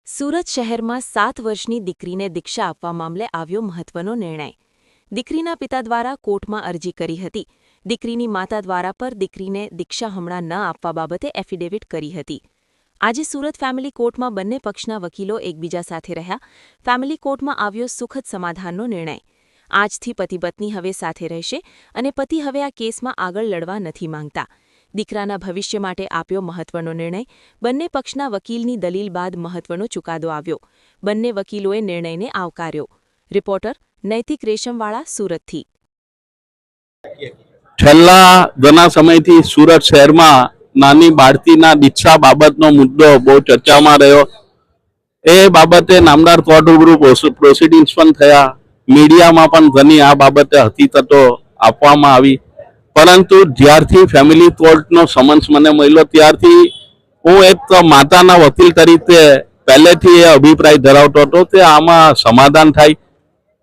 સુરત શહેરમાં 7 વર્ષની દીકરીને દીક્ષા આપવા મામલે આવ્યો મહત્વનો નિર્ણય। દીકરીના પિતા દ્વારા કોર્ટમાં અરજી કરી હતી। દીકરીની માતા દ્વારા પર દીકરીને દીક્ષા હમણાં ન આપવા બાબતે એફિડેવિટ કરી હતી। આજે સુરત ફેમિલી કોર્ટમાં બંને પક્ષના વકીલો એકબીજા સાથે રહ્યા। ફેમિલી કોર્ટમાં આવ્યો સુખદ સમાધાનનો નિર્ણય। આજથી પતિ પત્ની હવે સાથે રહેશે અને પતિ હવે આ કેસમાં આગળ લડવા નથી માંગતા। દીકરાના ભવિષ્ય માટે આપ્યો મહત્વનો નિર્ણય। બંને પક્ષના વકીલની દલીલ બાદ મહત્વનો ચુકાદો આવ્યો। બંને વકીલોએ નિર્ણયને આવકાર્યો। રિપોર્ટર નૈતિક રેશમવાળા, સુરતથી। છેલ્લા ઘણા સમયથી સુરત શહેરમાં નાની બાળકીના દીક્ષા બાબતનો મુદ્દો બહુ ચર્ચામાં રહ્યો। એ બાબતે નામદાર કોર્ટ રૂબરૂ પ્રોસિડિંગ્સ પણ થયા। મીડિયામાં પણ ઘણી આ બાબતે હકીકતો આપવામાં આવી। પરંતુ જ્યારથી ફેમિલી કોર્ટનો સમન્સ મને મળ્યો ત્યારથી હું એક માતાના વકીલ તરીકે પહેલેથી એ અભિપ્રાય ધરાવતો હતો કે આમાં સમાધાન થાય,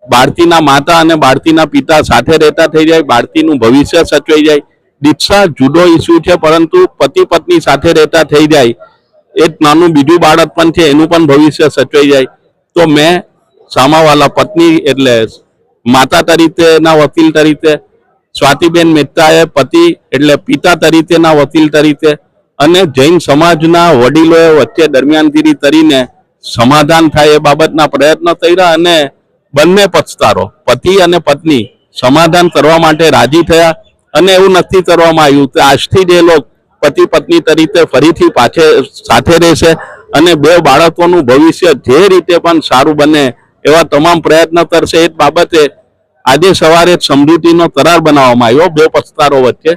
બાળકીના માતા અને બાળકીના પિતા સાથે રહેતા થઈ જાય, બાળકીનું ભવિષ્ય સચવાઈ જાય। દીક્ષા જુદો ઇસ્યુ છે, પરંતુ પતિ પત્ની સાથે રહેતા થઈ જાય, એક નાનું બીજું બાળક પણ છે, એનું પણ ભવિષ્ય સચવાઈ જાય। તો મેં સામાવાલા પત્ની એટલે માતા તરીકેના વકીલ તરીકે, સ્વાતિબેન મહેતાએ પતિ એટલે પિતા તરીકેના વકીલ તરીકે અને જૈન સમાજના વડીલોએ વચ્ચે દરમિયાનગીરી કરીને સમાધાન થાય એ બાબતના પ્રયત્નો કર્યા અને બંને પક્ષકારો પતિ અને પત્ની સમાધાન કરવા માટે રાજી થયા। અને એવું નક્કી કરવામાં આવ્યું કે આજથી જ એ લોકો પતિ પત્ની તરીકે ફરીથી સાથે રહેશે અને બે બાળકોનું ભવિષ્ય જે રીતે પણ સારું બને એવા તમામ પ્રયત્ન કરશે। એ બાબતે આજે સવારે સમજૂતીનો કરાર બનાવવામાં આવ્યો બે પક્ષકારો વચ્ચે।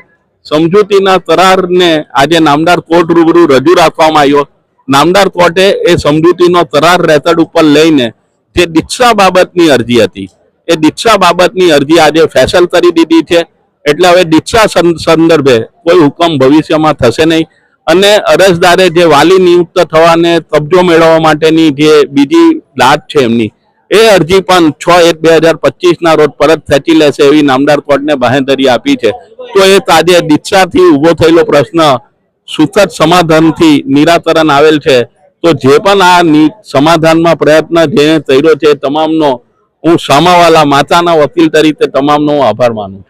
સમજૂતીના કરારને આજે નામદાર કોર્ટ રૂબરૂ રજૂ રાખવામાં આવ્યો। નામદાર કોર્ટે એ સમજૂતીનો કરાર રેકોર્ડ ઉપર લઈને જે દીક્ષા બાબતની અરજી હતી એ દીક્ષા બાબતની અરજી આજે ફેસલ કરી દીધી છે। એટલે હવે દીક્ષા સંદર્ભે કોઈ હુકમ ભવિષ્યમાં થશે નહીં અને અરજદારે જે વાલી નિયુક્ત થવાને કબજો મેળવવા માટેની જે બીજી લાત છે એમની એ અરજી પણ 6/1/2025 રોજ પરત ખેંચી લેશે એવી નામદાર કોર્ટને બાંહેધરી આપી છે। તો એ આજે દીક્ષાથી ઉભો થયેલો પ્રશ્ન સુખદ સમાધાનથી નિરાકરણ આવેલ છે। તો જે પણ આ સમાધાનમાં પ્રયત્ન જે કર્યો છે તમામનો હું સામાવાલા માતાના વકીલ તરીકે તમામનો આભાર માનું છું।